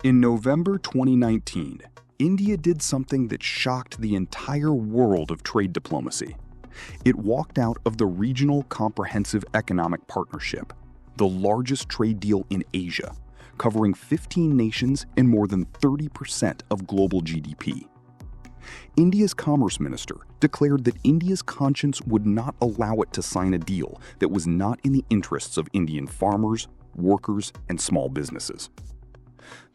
In November 2019, India did something that shocked the entire world of trade diplomacy. It walked out of the Regional Comprehensive Economic Partnership, the largest trade deal in Asia, covering 15 nations and more than 30% of global GDP. India's Commerce Minister declared that India's conscience would not allow it to sign a deal that was not in the interests of Indian farmers, workers, and small businesses.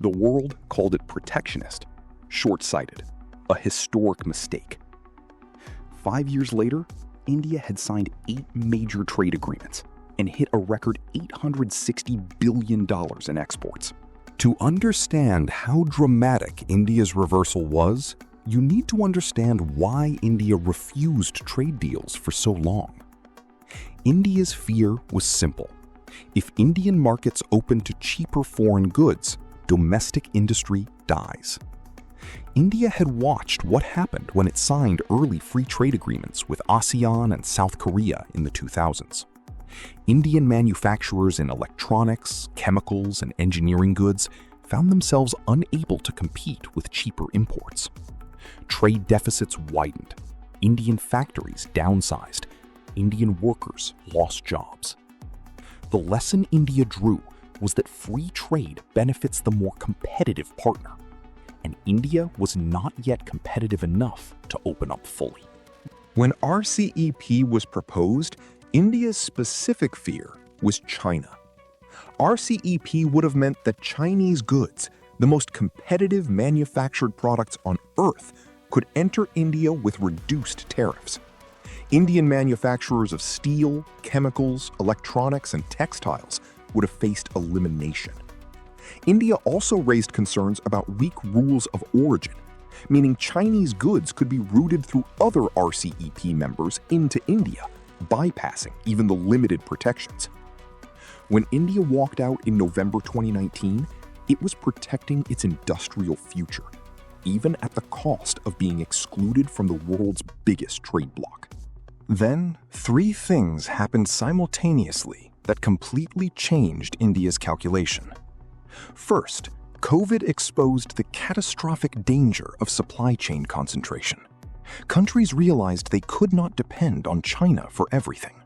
The world called it protectionist, short-sighted, a historic mistake. 5 years later, India had signed 8 major trade agreements and hit a record $860 billion in exports. To understand how dramatic India's reversal was, you need to understand why India refused trade deals for so long. India's fear was simple. If Indian markets open to cheaper foreign goods, domestic industry dies. India had watched what happened when it signed early free trade agreements with ASEAN and South Korea in the 2000s. Indian manufacturers in electronics, chemicals, and engineering goods found themselves unable to compete with cheaper imports. Trade deficits widened, Indian factories downsized, Indian workers lost jobs. The lesson India drew was that free trade benefits the more competitive partner, and India was not yet competitive enough to open up fully. When RCEP was proposed, India's specific fear was China. RCEP would have meant that Chinese goods, the most competitive manufactured products on Earth, could enter India with reduced tariffs. Indian manufacturers of steel, chemicals, electronics, and textiles would have faced elimination. India also raised concerns about weak rules of origin, meaning Chinese goods could be routed through other RCEP members into India, bypassing even the limited protections. When India walked out in November 2019, it was protecting its industrial future, even at the cost of being excluded from the world's biggest trade bloc. Then, 3 things happened simultaneously that completely changed India's calculation. First, COVID exposed the catastrophic danger of supply chain concentration. Countries realized they could not depend on China for everything.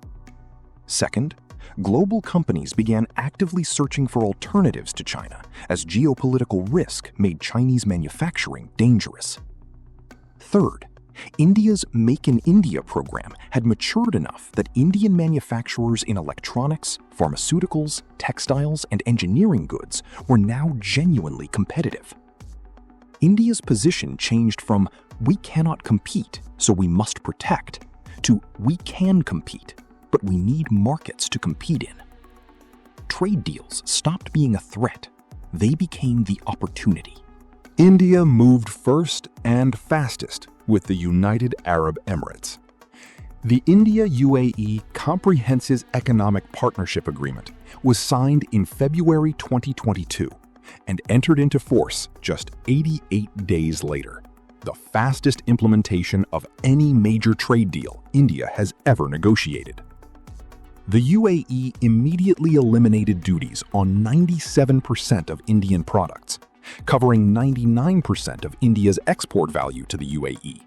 Second, global companies began actively searching for alternatives to China as geopolitical risk made Chinese manufacturing dangerous. Third, India's Make in India program had matured enough that Indian manufacturers in electronics, pharmaceuticals, textiles, and engineering goods were now genuinely competitive. India's position changed from "we cannot compete, so we must protect" to "we can compete, but we need markets to compete in." Trade deals stopped being a threat. They became the opportunity. India moved first and fastest with the United Arab Emirates. The India-UAE Comprehensive Economic Partnership Agreement was signed in February 2022 and entered into force just 88 days later, the fastest implementation of any major trade deal India has ever negotiated. The UAE immediately eliminated duties on 97% of Indian products, covering 99% of India's export value to the UAE,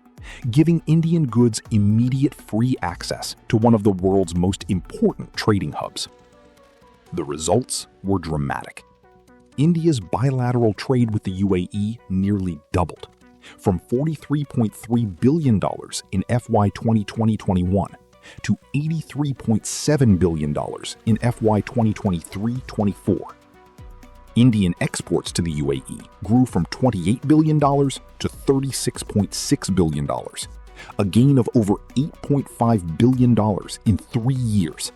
giving Indian goods immediate free access to one of the world's most important trading hubs. The results were dramatic. India's bilateral trade with the UAE nearly doubled, from $43.3 billion in FY 2020-21 to $83.7 billion in FY 2023-24. Indian exports to the UAE grew from $28 billion to $36.6 billion, a gain of over $8.5 billion in 3 years.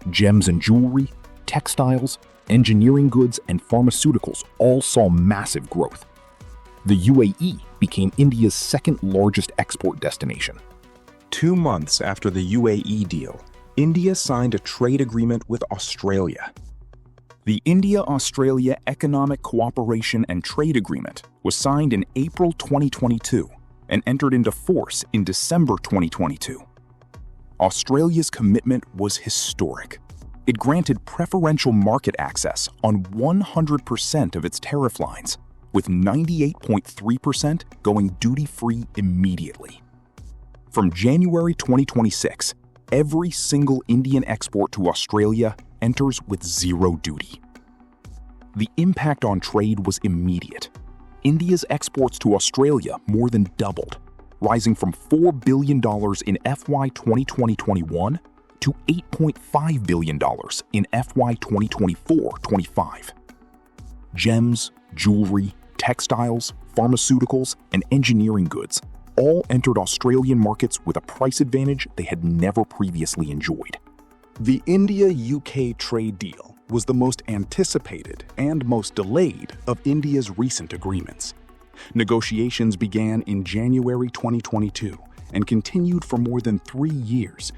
Gems and jewelry, textiles, engineering goods, and pharmaceuticals all saw massive growth. The UAE became India's second largest export destination. 2 months after the UAE deal, India signed a trade agreement with Australia. The India-Australia Economic Cooperation and Trade Agreement was signed in April 2022 and entered into force in December 2022. Australia's commitment was historic. It granted preferential market access on 100% of its tariff lines, with 98.3% going duty-free immediately. From January 2026, every single Indian export to Australia enters with zero duty. The impact on trade was immediate. India's exports to Australia more than doubled, rising from $4 billion in FY 2020-21 to $8.5 billion in FY 2024-25. Gems, jewelry, textiles, pharmaceuticals, and engineering goods all entered Australian markets with a price advantage they had never previously enjoyed. The India-UK trade deal was the most anticipated and most delayed of India's recent agreements. Negotiations began in January 2022 and continued for more than 3 years,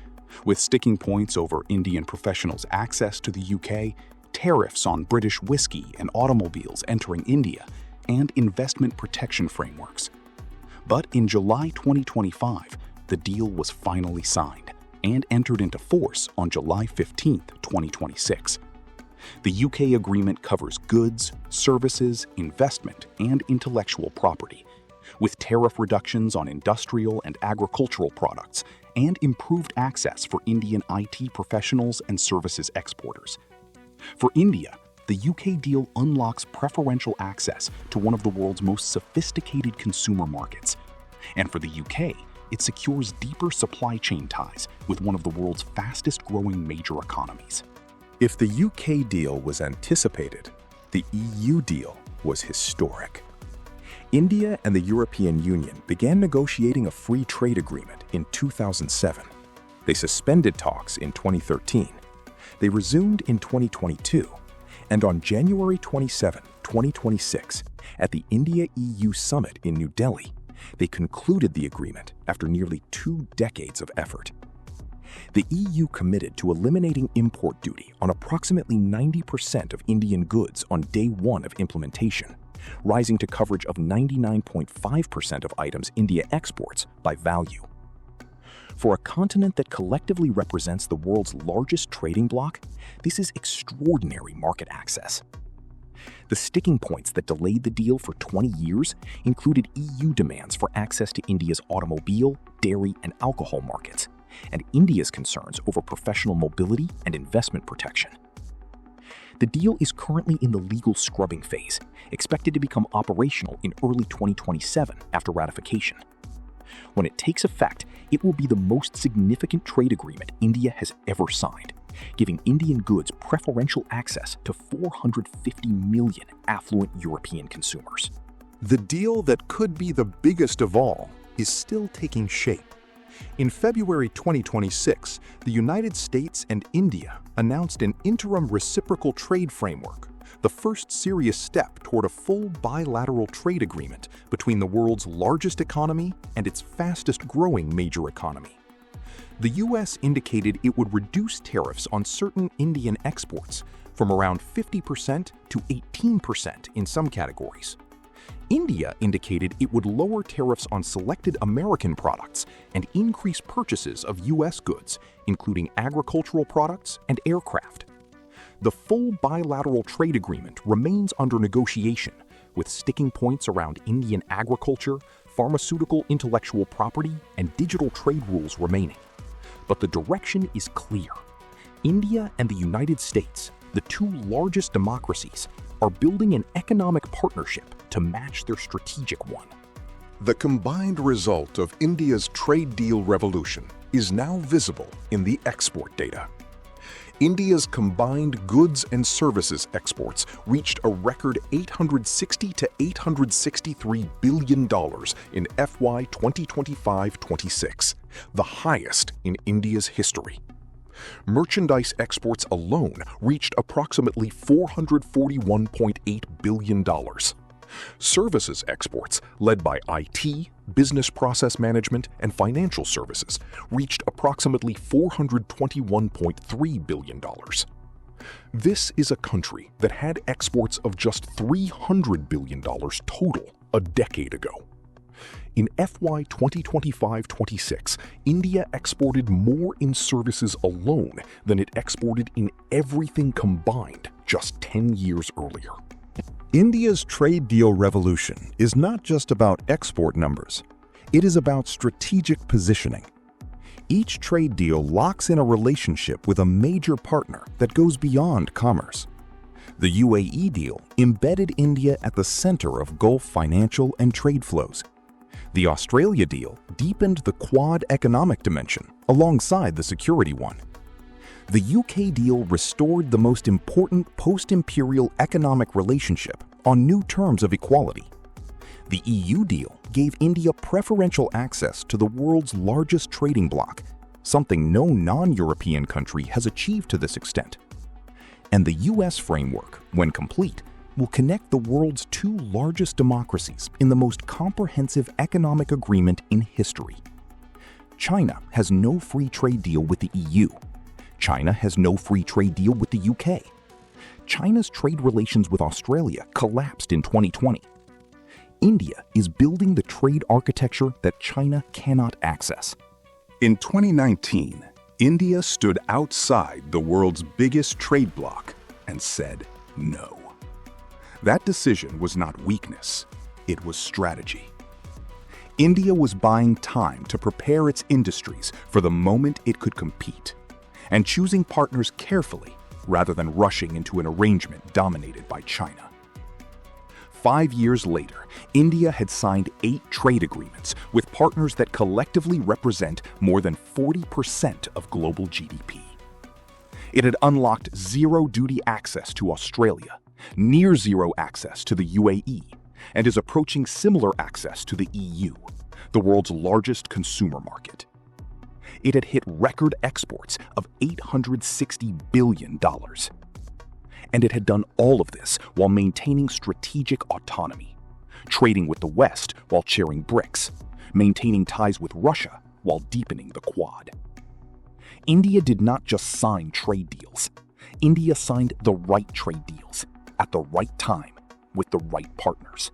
with sticking points over Indian professionals' access to the UK, tariffs on British whiskey and automobiles entering India, and investment protection frameworks. But in July 2025, the deal was finally signed and entered into force on July 15, 2026. The UK agreement covers goods, services, investment, and intellectual property, with tariff reductions on industrial and agricultural products and improved access for Indian IT professionals and services exporters. For India, the UK deal unlocks preferential access to one of the world's most sophisticated consumer markets. And for the UK, it secures deeper supply chain ties with one of the world's fastest-growing major economies. If the UK deal was anticipated, the EU deal was historic. India and the European Union began negotiating a free trade agreement in 2007. They suspended talks in 2013. They resumed in 2022. And on January 27, 2026, at the India-EU Summit in New Delhi, they concluded the agreement after nearly 2 decades of effort. The EU committed to eliminating import duty on approximately 90% of Indian goods on day 1 of implementation, rising to coverage of 99.5% of items India exports by value. For a continent that collectively represents the world's largest trading bloc, this is extraordinary market access. The sticking points that delayed the deal for 20 years included EU demands for access to India's automobile, dairy, and alcohol markets, and India's concerns over professional mobility and investment protection. The deal is currently in the legal scrubbing phase, expected to become operational in early 2027 after ratification. When it takes effect, it will be the most significant trade agreement India has ever signed, giving Indian goods preferential access to 450 million affluent European consumers. The deal that could be the biggest of all is still taking shape. In February 2026, the United States and India announced an interim reciprocal trade framework, the first serious step toward a full bilateral trade agreement between the world's largest economy and its fastest-growing major economy. The U.S. indicated it would reduce tariffs on certain Indian exports from around 50% to 18% in some categories. India indicated it would lower tariffs on selected American products and increase purchases of U.S. goods, including agricultural products and aircraft. The full bilateral trade agreement remains under negotiation, with sticking points around Indian agriculture, pharmaceutical intellectual property, and digital trade rules remaining. But the direction is clear. India and the United States, the 2 largest democracies, are building an economic partnership to match their strategic one. The combined result of India's trade deal revolution is now visible in the export data. India's combined goods and services exports reached a record $860 to $863 billion in FY 2025-26, the highest in India's history. Merchandise exports alone reached approximately $441.8 billion. Services exports, led by IT, business process management, and financial services, reached approximately $421.3 billion. This is a country that had exports of just $300 billion total a decade ago. In FY 2025-26, India exported more in services alone than it exported in everything combined just 10 years earlier. India's trade deal revolution is not just about export numbers. It is about strategic positioning. Each trade deal locks in a relationship with a major partner that goes beyond commerce. The UAE deal embedded India at the center of Gulf financial and trade flows. The Australia deal deepened the Quad economic dimension alongside the security one. The UK deal restored the most important post-imperial economic relationship on new terms of equality. The EU deal gave India preferential access to the world's largest trading bloc, something no non-European country has achieved to this extent. And the US framework, when complete, will connect the world's two largest democracies in the most comprehensive economic agreement in history. China has no free trade deal with the EU. China has no free trade deal with the UK. China's trade relations with Australia collapsed in 2020. India is building the trade architecture that China cannot access. In 2019, India stood outside the world's biggest trade bloc and said no. That decision was not weakness, it was strategy. India was buying time to prepare its industries for the moment it could compete, and choosing partners carefully rather than rushing into an arrangement dominated by China. 5 years later, India had signed 8 trade agreements with partners that collectively represent more than 40% of global GDP. It had unlocked zero-duty access to Australia, near-zero access to the UAE, and is approaching similar access to the EU, the world's largest consumer market. It had hit record exports of $860 billion. And it had done all of this while maintaining strategic autonomy, trading with the West while sharing BRICS, maintaining ties with Russia while deepening the Quad. India did not just sign trade deals. India signed the right trade deals at the right time with the right partners.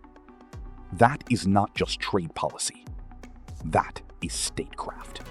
That is not just trade policy. That is statecraft.